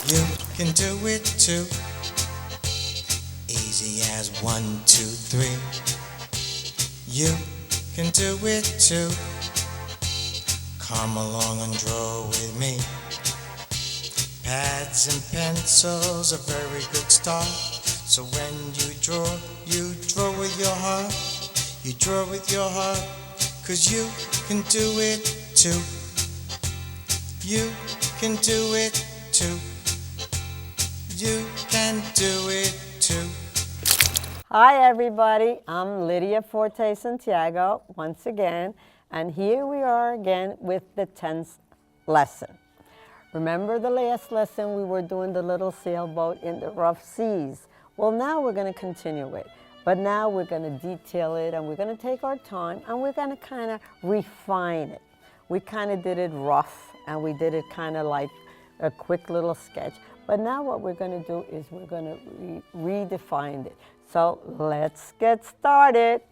You can do it too. Easy as 1, 2, 3. You can do it too. Come along and draw with me. Pads and pencils, a very good start. So when you draw with your heart. You draw with your heart, 'cause you can do it too. You can do it too. You can do it too. Hi everybody, I'm Lydia Forte-Santiago once again, and here we are again with the 10th lesson. Remember the last lesson we were doing the little sailboat in the rough seas? Well, now we're going to continue it, but now we're going to detail it and we're going to take our time and we're going to kind of refine it. We kind of did it rough and we did it kind of like a quick little sketch, but now what we're going to do is we're going to redefine it. So let's get started.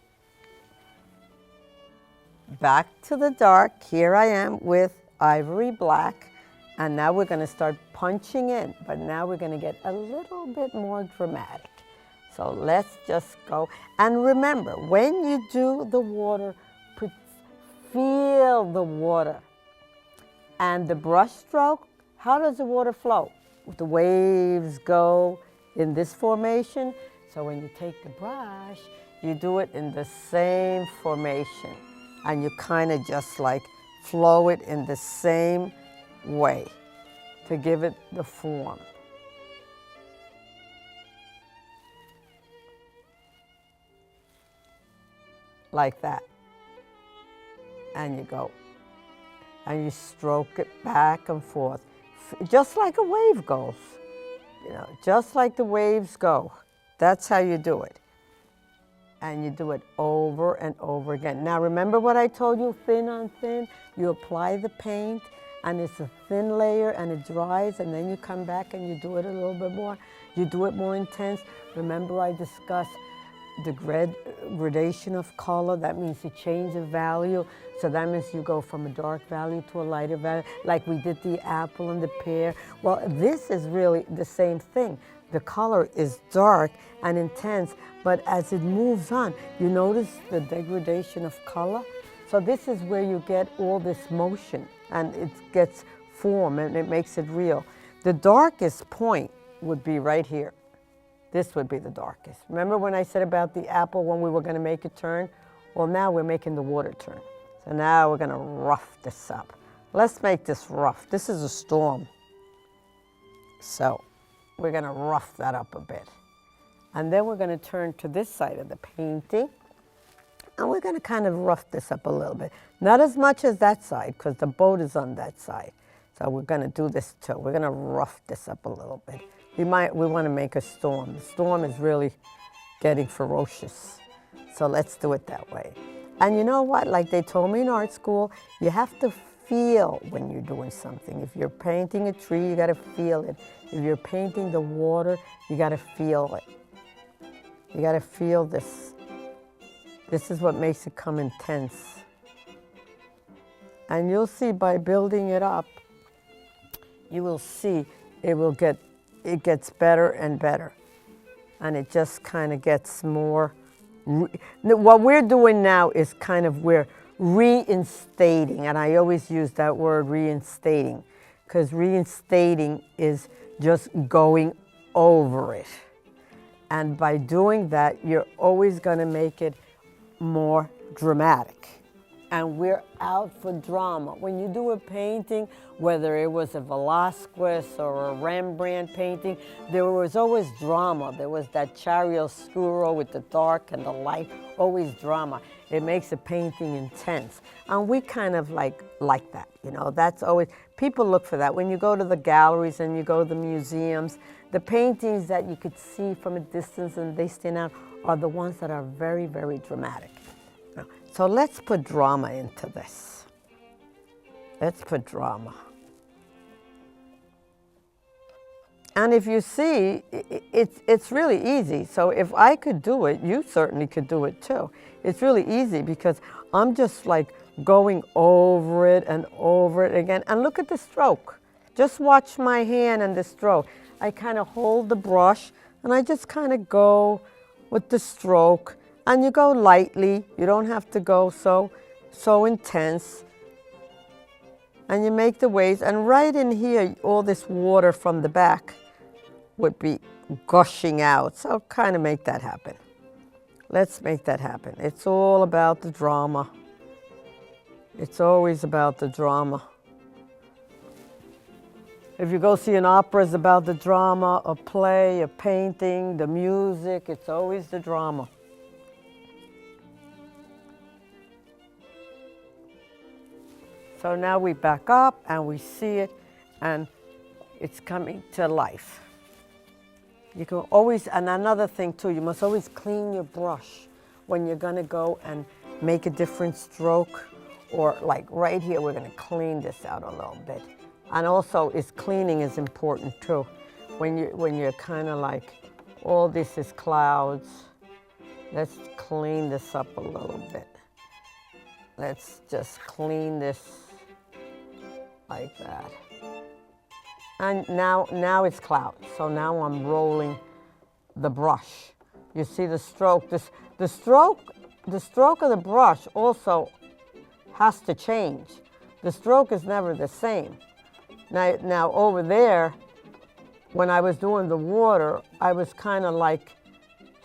Back to the dark. Here I am with ivory black. And now we're going to start punching in. But now we're going to get a little bit more dramatic. So let's just go. And remember, when you do the water, feel the water. And the brush stroke, how does the water flow? The waves go in this formation. So when you take the brush, you do it in the same formation. And you kind of just like flow it in the same way to give it the form. Like that. And you go. And you stroke it back and forth. Just like a wave goes. You know, just like the waves go. That's how you do it. And you do it over and over again. Now remember what I told you, thin on thin? You apply the paint and it's a thin layer and it dries and then you come back and you do it a little bit more. You do it more intense. Remember I discussed the gradation of color. That means you change the value. So that means you go from a dark value to a lighter value, like we did the apple and the pear. Well, this is really the same thing. The color is dark and intense, but as it moves on, you notice the degradation of color. So this is where you get all this motion and it gets form and it makes it real. The darkest point would be right here. This would be the darkest. Remember when I said about the apple when we were going to make it turn? Well, now we're making the water turn. So now we're going to rough this up. Let's make this rough. This is a storm. So we're going to rough that up a bit. And then we're going to turn to this side of the painting. And we're going to kind of rough this up a little bit. Not as much as that side, because the boat is on that side. So we're going to do this too. We're going to rough this up a little bit. We want to make a storm. The storm is really getting ferocious. So let's do it that way. And you know what? Like they told me in art school, you have to feel when you're doing something. If you're painting a tree, you got to feel it. If you're painting the water, you got to feel it. You got to feel this. This is what makes it come intense. And you'll see by building it up, you will see it gets better and better. And it just kind of gets more. What we're doing now is kind of we're reinstating, and I always use that word reinstating, because reinstating is just going over it. And by doing that, you're always going to make it more dramatic. And we're out for drama. When you do a painting, whether it was a Velázquez or a Rembrandt painting, there was always drama. There was that chiaroscuro with the dark and the light, always drama. It makes a painting intense. And we kind of like that, you know, that's always, people look for that. When you go to the galleries and you go to the museums, the paintings that you could see from a distance and they stand out are the ones that are very, very dramatic. So let's put drama into this. Let's put drama. And if you see, it's really easy. So if I could do it, you certainly could do it too. It's really easy because I'm just like going over it and over it again. And look at the stroke. Just watch my hand and the stroke. I kind of hold the brush and I just kind of go with the stroke, and you go lightly. You don't have to go so intense. And you make the waves, and right in here, all this water from the back would be gushing out. So kind of make that happen. Let's make that happen. It's all about the drama. It's always about the drama. If you go see an opera, it's about the drama, a play, a painting, the music, it's always the drama. So now we back up and we see it, and it's coming to life. You can always, and another thing too, you must always clean your brush when you're gonna go and make a different stroke, or like right here, we're gonna clean this out a little bit. And also, cleaning is important too. When you're kind of like, all this is clouds. Let's clean this up a little bit. Let's just clean this like that. And now it's clouds. So now I'm rolling the brush. You see the stroke. The stroke of the brush also has to change. The stroke is never the same. Now over there, when I was doing the water, I was kind of like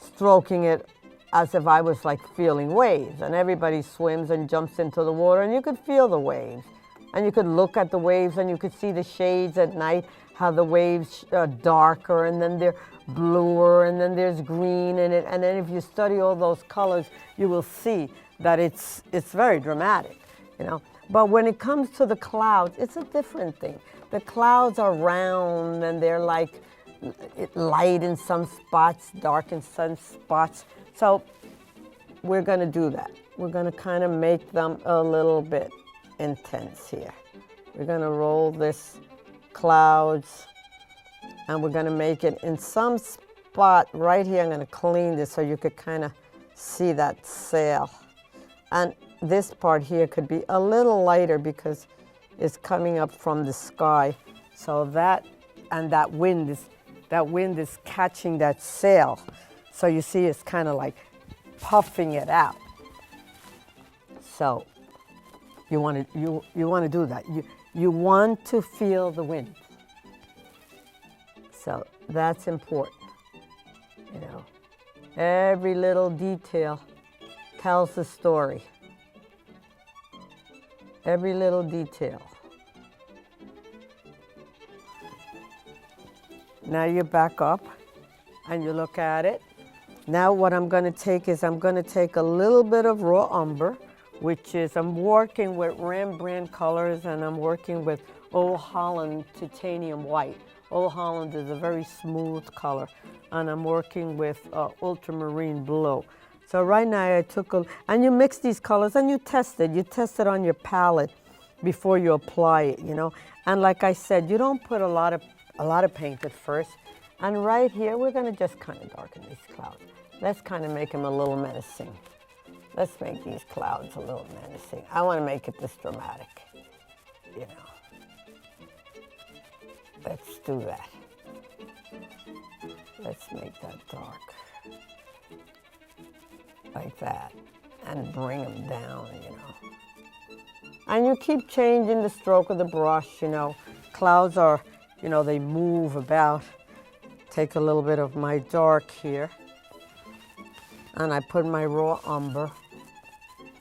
stroking it as if I was like feeling waves. And everybody swims and jumps into the water, and you could feel the waves. And you could look at the waves, and you could see the shades at night, how the waves are darker, and then they're bluer, and then there's green in it. And then if you study all those colors, you will see that it's very dramatic, you know. But when it comes to the clouds, it's a different thing. The clouds are round, and they're like light in some spots, dark in some spots. So we're going to do that. We're going to kind of make them a little bit intense here. We're going to roll this clouds, and we're going to make it in some spot right here. I'm going to clean this so you could kind of see that sail. And this part here could be a little lighter because it's coming up from the sky. So that wind is catching that sail. So you see it's kind of like puffing it out. So you want to do that. You want to feel the wind. So that's important. You know, every little detail tells the story. Every little detail. Now you back up and you look at it. Now what I'm going to take is I'm going to take a little bit of raw umber, which is, I'm working with Rembrandt colors, and I'm working with Old Holland titanium white. Old Holland is a very smooth color, and I'm working with ultramarine blue. So right now I took and you mix these colors and you test it. You test it on your palette before you apply it, you know. And like I said, you don't put a lot of paint at first. And right here, we're gonna just kind of darken these clouds. Let's kind of make them a little menacing. Let's make these clouds a little menacing. I want to make it this dramatic, you know. Let's do that. Let's make that dark. Like that. And bring them down, you know. And you keep changing the stroke of the brush, you know. Clouds are, you know, they move about. Take a little bit of my dark here. And I put my raw umber.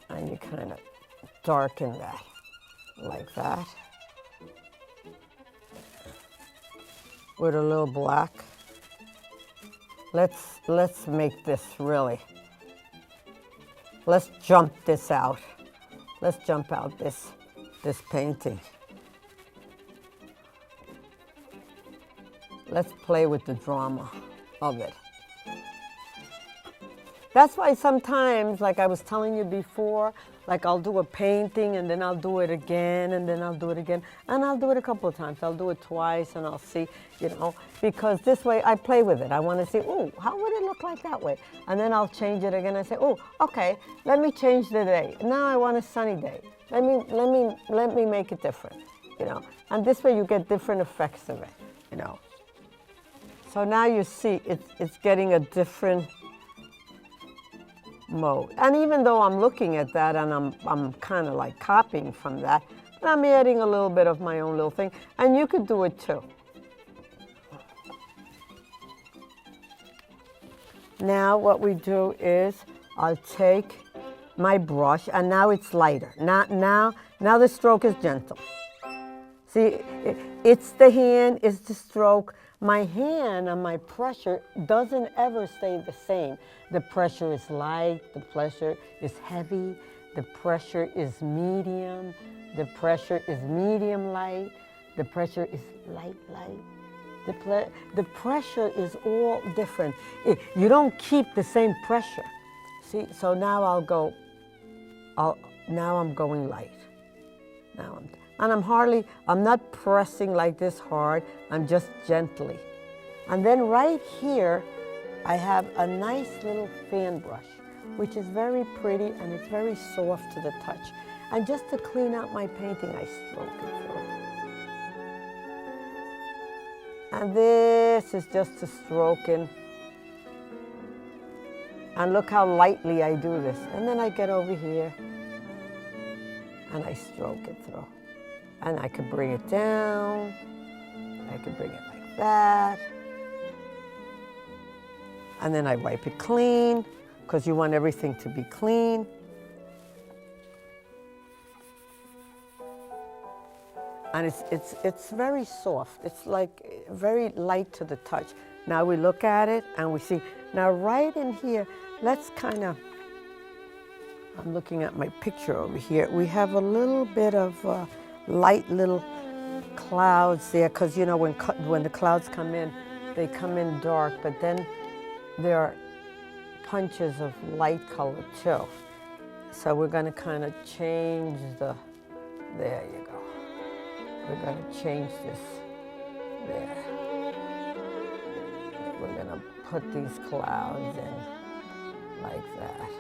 And you kind of darken that, like that. With a little black. Let's make this really. Let's jump this out. Let's jump out this painting. Let's play with the drama of it. That's why sometimes, like I was telling you before, like I'll do a painting and then I'll do it again and then I'll do it again. And I'll do it a couple of times. I'll do it twice and I'll see, you know, because this way I play with it. I want to see, oh, how would it look like that way? And then I'll change it again and say, oh, okay, let me change the day. Now I want a sunny day. Let me make it different. you know. And this way you get different effects of it, you know. So now you see it's getting a different mode. And even though I'm looking at that and I'm kind of like copying from that, but I'm adding a little bit of my own little thing. And you could do it too. Now what we do is I'll take my brush, and now it's lighter. Now the stroke is gentle. See, it's the hand, it's the stroke. My hand and my pressure doesn't ever stay the same. The pressure is light, the pressure is heavy, the pressure is medium, the pressure is medium light, the pressure is light. The pressure is all different. You don't keep the same pressure. See, so now now I'm going light. I'm not pressing like this hard, I'm just gently. And then right here, I have a nice little fan brush, which is very pretty and it's very soft to the touch. And just to clean out my painting, I stroke it through. And this is just a stroking. And look how lightly I do this. And then I get over here and I stroke it through. And I could bring it down. I could bring it like that. And then I wipe it clean, because you want everything to be clean. And it's very soft. It's like very light to the touch. Now we look at it and we see, now right in here, let's kind of, I'm looking at my picture over here. We have a little bit of light little clouds there, because you know when the clouds come in, they come in dark, but then there are punches of light color too. So we're going to kind of change there you go. We're going to change this there. We're going to put these clouds in like that.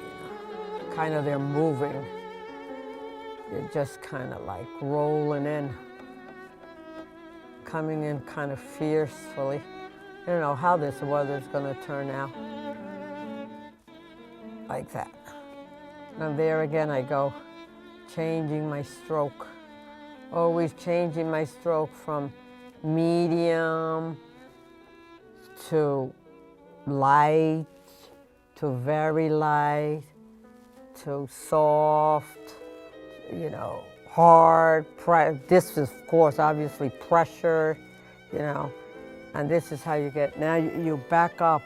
You know, kind of they're moving. They're just kind of like rolling in, coming in kind of fiercely. I don't know how this weather's going to turn out. Like that. And there again I go, changing my stroke. Always changing my stroke from medium to light to very light to soft, you know, hard. This is, of course, obviously pressure, you know. And this is how you get, now you back up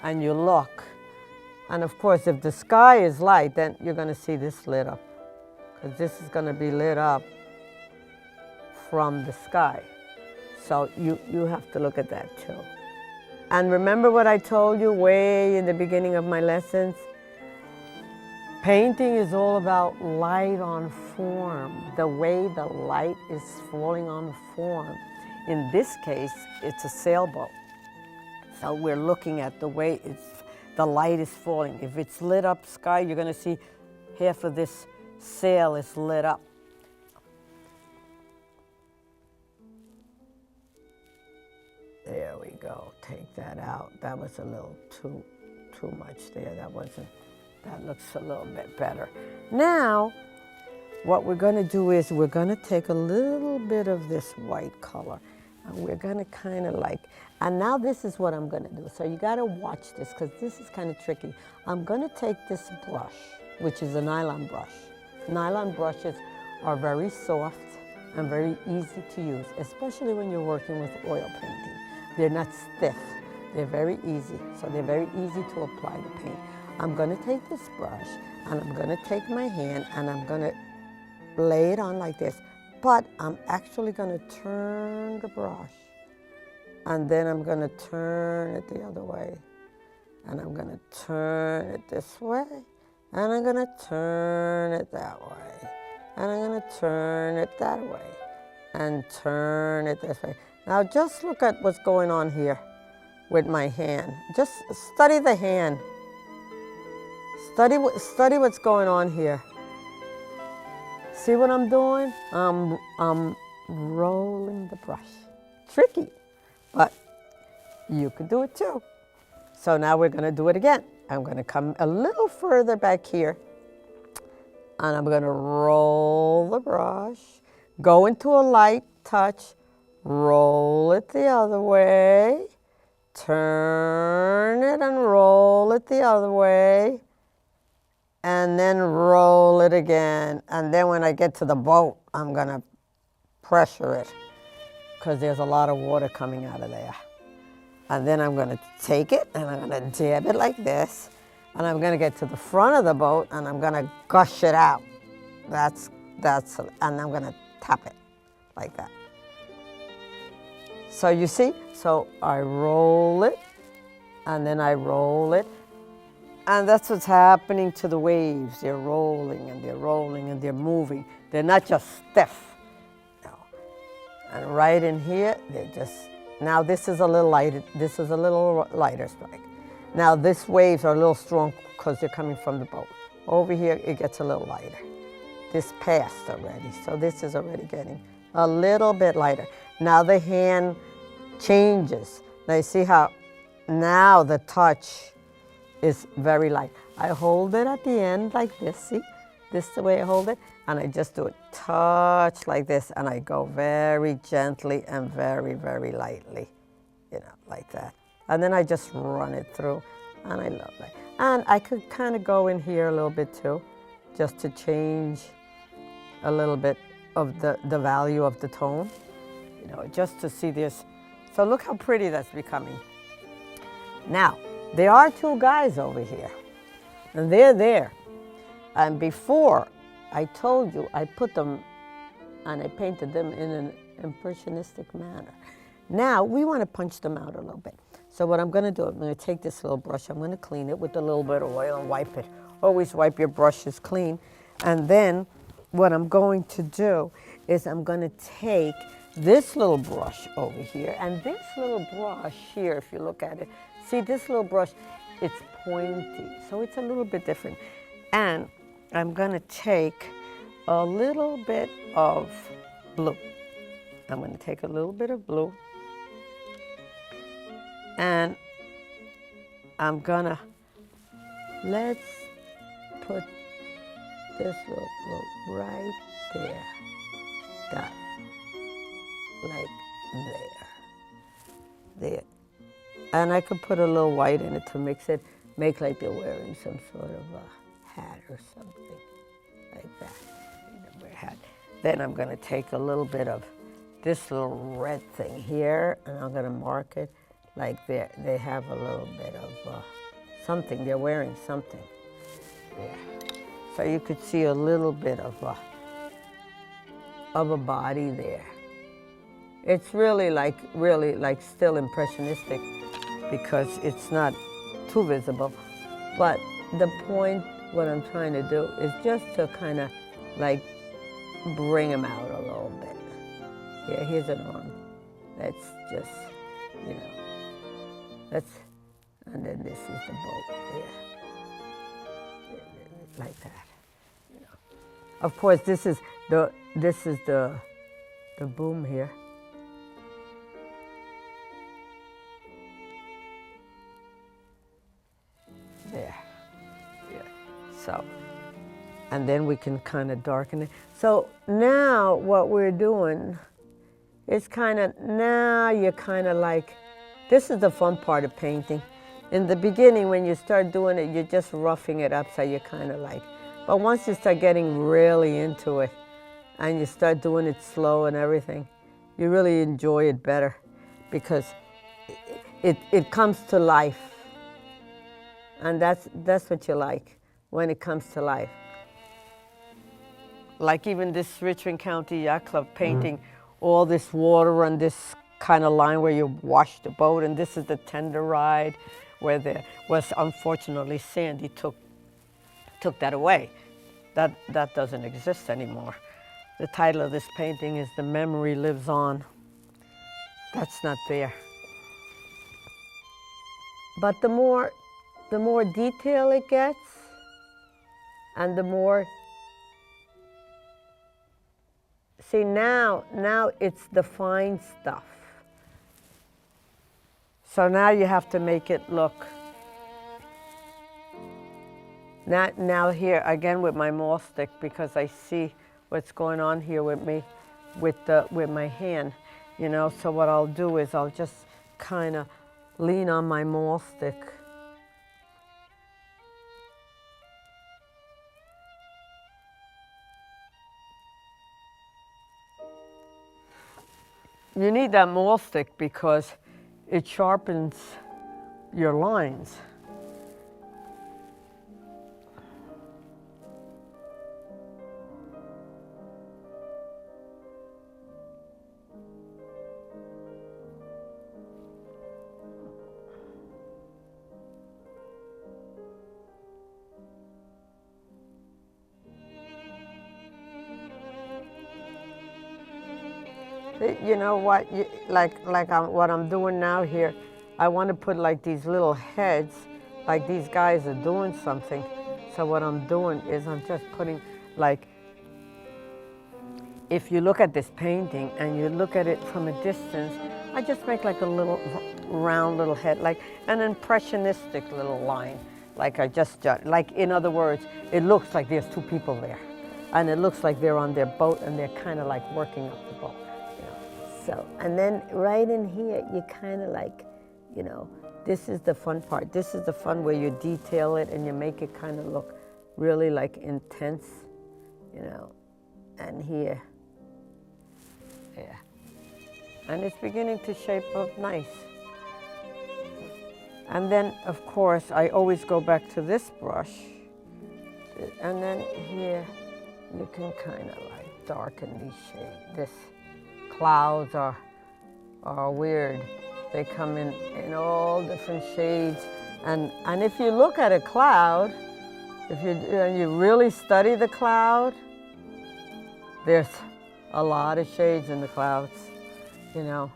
and you look. And of course, if the sky is light, then you're going to see this lit up. Because this is going to be lit up from the sky. So you have to look at that too. And remember what I told you way in the beginning of my lessons? Painting is all about light on form, the way the light is falling on the form. In this case, it's a sailboat. So we're looking at the way the light is falling. If it's lit up sky, you're going to see half of this sail is lit up. There we go. Take that out. That was a little too much there. That looks a little bit better. Now, what we're going to do is we're going to take a little bit of this white color and we're going to kind of like, and now this is what I'm going to do. So you got to watch this because this is kind of tricky. I'm going to take this brush, which is a nylon brush. Nylon brushes are very soft and very easy to use, especially when you're working with oil painting. They're not stiff. They're very easy. So they're very easy to apply the paint. I'm going to take this brush and I'm going to take my hand and I'm going to lay it on like this. But I'm actually going to turn the brush and then I'm going to turn it the other way. And I'm going to turn it this way and I'm going to turn it that way. And I'm going to turn it that way and turn it this way. Now just look at what's going on here with my hand. Just study the hand. Study what's going on here. see what I'm doing? I'm rolling the brush. Tricky, but you could do it too. So now we're going to do it again. I'm going to come a little further back here, and I'm going to roll the brush, go into a light touch, roll it the other way, turn it and roll it the other way, and then roll it again. And then when I get to the boat, I'm going to pressure it because there's a lot of water coming out of there. And then I'm going to take it and I'm going to dab it like this. And I'm going to get to the front of the boat and I'm going to gush it out. And I'm going to tap it like that. So you see, so I roll it and then I roll it. And that's what's happening to the waves. They're rolling and they're rolling and they're moving. They're not just stiff. No. And right in here, they're just, now this is a little lighter. This is a little lighter strike. Now this waves are a little strong because they're coming from the boat. Over here, it gets a little lighter. This passed already, so this is already getting a little bit lighter. Now the hand changes. Now you see how now the touch is very light. I hold it at the end like this, see? This is the way I hold it. And I just do a touch like this, and I go very gently and very, very lightly, you know, like that. And then I just run it through, and I love that. And I could kind of go in here a little bit too, just to change a little bit of the value of the tone, you know, just to see this. So look how pretty that's becoming. Now, there are two guys over here, and they're there. And before, I told you, I put them and I painted them in an impressionistic manner. Now, we want to punch them out a little bit. So what I'm going to do, I'm going to take this little brush, I'm going to clean it with a little bit of oil and wipe it. Always wipe your brushes clean. And then what I'm going to do is I'm going to take this little brush over here, and this little brush here, if you look at it, see this little brush, it's pointy, so it's a little bit different. And I'm going to take a little bit of blue. I'm going to take a little bit of blue, and I'm going to, let's put this little blue right there, that, like there. And I could put a little white in it to mix it, make like they're wearing some sort of a hat or something like that. You know, wear a hat. Then I'm going to take a little bit of this little red thing here, and I'm going to mark it like they have a little bit of something. They're wearing something. Yeah. So you could see a little bit of a body there. It's really like still impressionistic because it's not too visible. But the point, what I'm trying to do is just to kind of like bring them out a little bit. Yeah, here's an arm. That's just, you know, that's, and then this is the boat, yeah. Like that, you know. Of course, this is the boom here. There, yeah. So, and then we can kind of darken it. So now what we're doing is kind of, now you're kind of like, this is the fun part of painting. In the beginning, when you start doing it, you're just roughing it up, so you're kind of like, but once you start getting really into it and you start doing it slow and everything, you really enjoy it better because it comes to life. And that's what you like, when it comes to life. Like even this Richmond County Yacht Club painting, all this water and this kind of line where you wash the boat, and this is the tender ride where there was, unfortunately, Sandy took that away. That doesn't exist anymore. The title of this painting is The Memory Lives On. That's not there. But the more detail it gets, and the more See, now it's the fine stuff. So now you have to make it look. Now here, again with my maul stick, because I see what's going on here with me, with my hand, you know. So what I'll do is I'll just kind of lean on my maul stick. You need that maul stick because it sharpens your lines. You know what, what I'm doing now here, I want to put like these little heads, like these guys are doing something. So what I'm doing is I'm just putting, like, if you look at this painting and you look at it from a distance, I just make like a little round little head, like an impressionistic little line. Like like in other words, it looks like there's two people there. And it looks like they're on their boat and they're kind of like working up the boat. So, and then right in here, you kind of like, you know, this is the fun part. This is the fun where you detail it and you make it kind of look really like intense, you know, and here, yeah. And it's beginning to shape up nice. And then, of course, I always go back to this brush. And then here, you can kind of like darken these shades. This clouds are weird. They come in all different shades. And if you look at a cloud, if you really study the cloud, there's a lot of shades in the clouds, you know.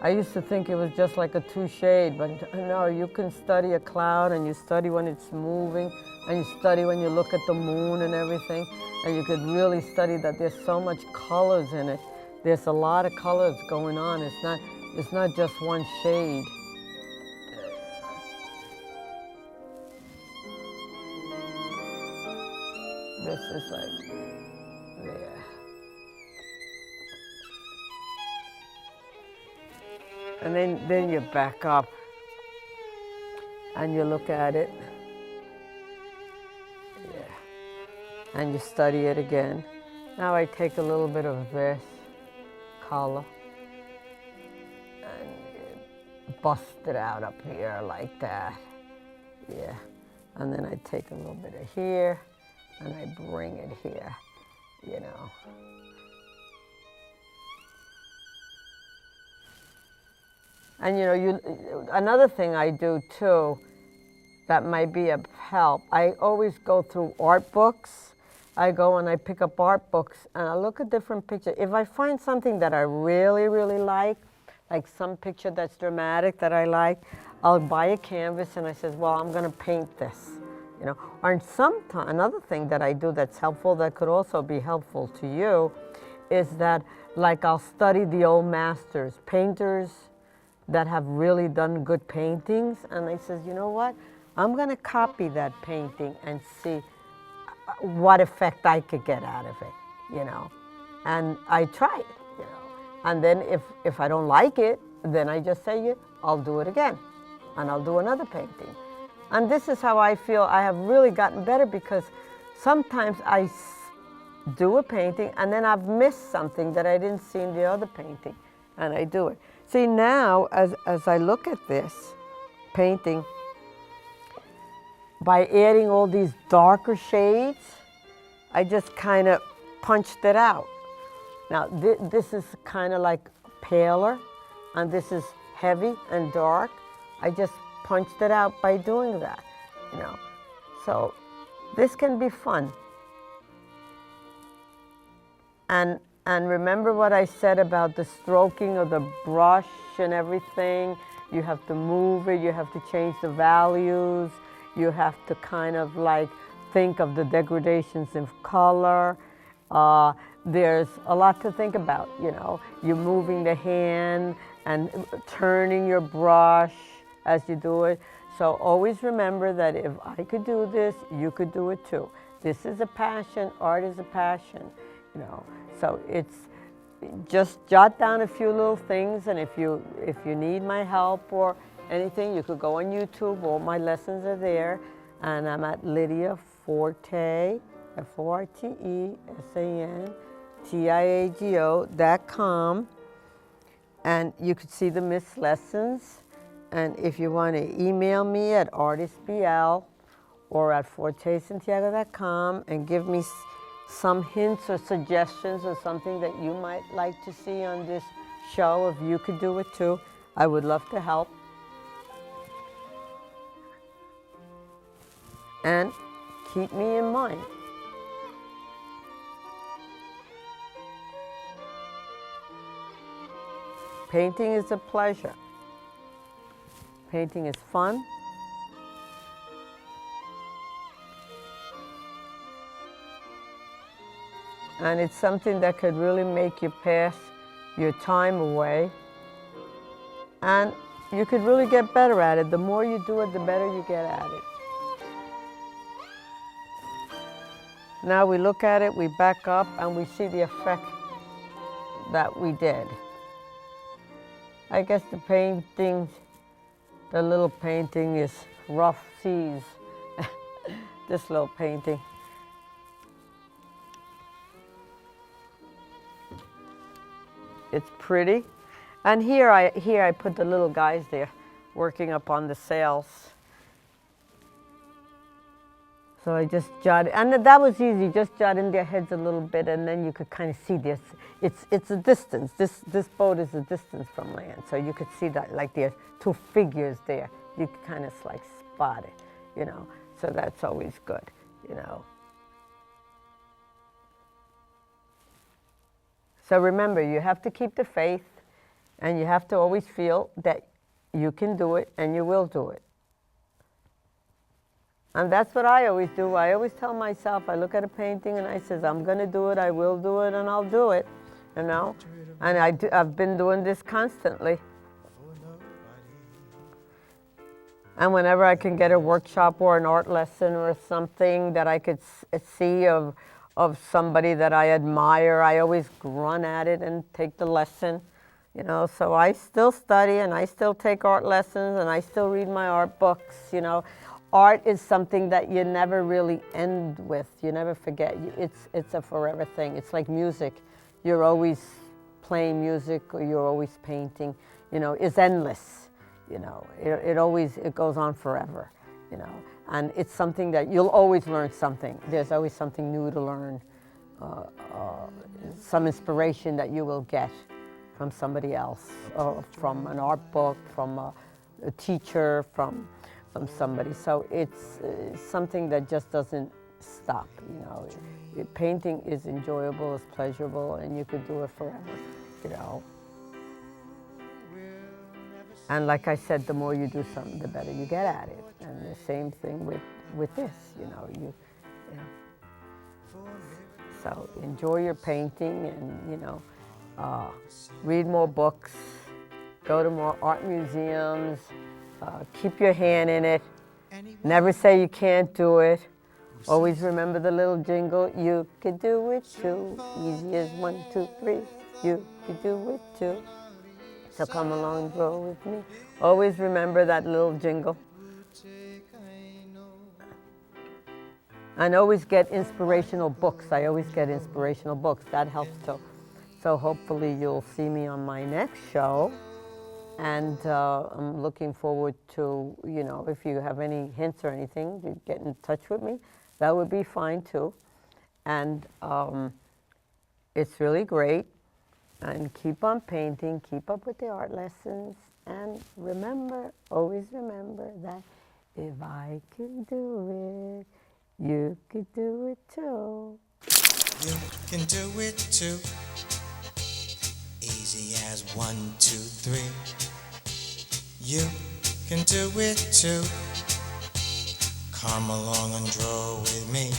I used to think it was just like a two shade, but no, you can study a cloud and you study when it's moving and you study when you look at the moon and everything, and you could really study that there's so much colors in it. There's a lot of colors going on. It's not just one shade. This is like there. And then you back up and you look at it. Yeah. And you study it again. Now I take a little bit of this color and bust it out up here like that. Yeah. And then I take a little bit of here and I bring it here, you know. And you know, another thing I do too that might be of help, I always go through art books. I go and I pick up art books and I look at different pictures. If I find something that I really, really like some picture that's dramatic that I like, I'll buy a canvas and I says, well, I'm gonna paint this, you know. Or another thing that I do that's helpful, that could also be helpful to you, is that like I'll study the old masters, painters that have really done good paintings, and I says, you know what, I'm gonna copy that painting and see what effect I could get out of it, you know. And I try it, you know. And then if I don't like it, then I just say, yeah, I'll do it again. And I'll do another painting. And this is how I feel I have really gotten better, because sometimes I do a painting and then I've missed something that I didn't see in the other painting, and I do it. See, now as I look at this painting, by adding all these darker shades, I just kind of punched it out. Now this is kind of like paler, and this is heavy and dark. I just punched it out by doing that, you know. So this can be fun. And remember what I said about the stroking of the brush and everything. You have to move it, you have to change the values, you have to kind of like think of the degradations in color. there's a lot to think about, you know. You're moving the hand and turning your brush as you do it. So always remember that if I could do this, you could do it too. This is a passion, art is a passion, you know. So it's just jot down a few little things, and if you need my help or anything, you could go on YouTube. All my lessons are there, and I'm at Lydia Forte, ForteSantiago.com, and you could see the missed lessons. And if you want to email me at artistbl or at Forte-Santiago.com and give me some hints or suggestions or something that you might like to see on this show, if you could do it too, I would love to help. And keep me in mind. Painting is a pleasure. Painting is fun. And it's something that could really make you pass your time away. And you could really get better at it. The more you do it, the better you get at it. Now we look at it, we back up, and we see the effect that we did. I guess the painting, the little painting is rough seas. This little painting. It's pretty. And here I put the little guys there working up on the sails. So I just jotted, and that was easy, just jot in their heads a little bit, and then you could kind of see this. It's a distance. This boat is a distance from land, so you could see that, like there's two figures there. You could kind of like spot it, you know. So that's always good, you know. So remember, you have to keep the faith, and you have to always feel that you can do it and you will do it. And that's what I always do. I always tell myself, I look at a painting and I says, I'm going to do it, I will do it, and I'll do it, you know. And I've been doing this constantly. And whenever I can get a workshop or an art lesson or something that I could see of somebody that I admire, I always run at it and take the lesson, you know. So I still study and I still take art lessons and I still read my art books, you know. Art is something that you never really end with. You never forget. It's a forever thing. It's like music. You're always playing music or you're always painting. You know, it's endless. You know, it goes on forever. You know, and it's something that you'll always learn something. There's always something new to learn. Some inspiration that you will get from somebody else, or from an art book, from a teacher, from somebody. So it's something that just doesn't stop, you know. Painting is enjoyable, it's pleasurable, and you could do it forever, you know. And like I said, the more you do something, the better you get at it. And the same thing with this, you know. So enjoy your painting and, you know, read more books, go to more art museums, keep your hand in it. Never say you can't do it. Always remember the little jingle, you could do it too. Easy as 1, 2, 3. You could do it too. So come along and grow with me. Always remember that little jingle. And always get inspirational books. I always get inspirational books. That helps too. So hopefully you'll see me on my next show. And I'm looking forward to, you know, if you have any hints or anything, you get in touch with me. That would be fine too. And it's really great. And keep on painting, keep up with the art lessons. And remember, always remember that if I can do it, you could do it too. You can do it too. Easy as 1, 2, 3. You can do it too. Come along and draw with me.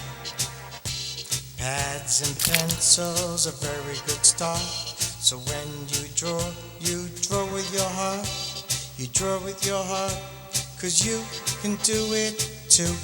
Pads and pencils, a very good start. So when you draw with your heart. You draw with your heart, 'cause you can do it too.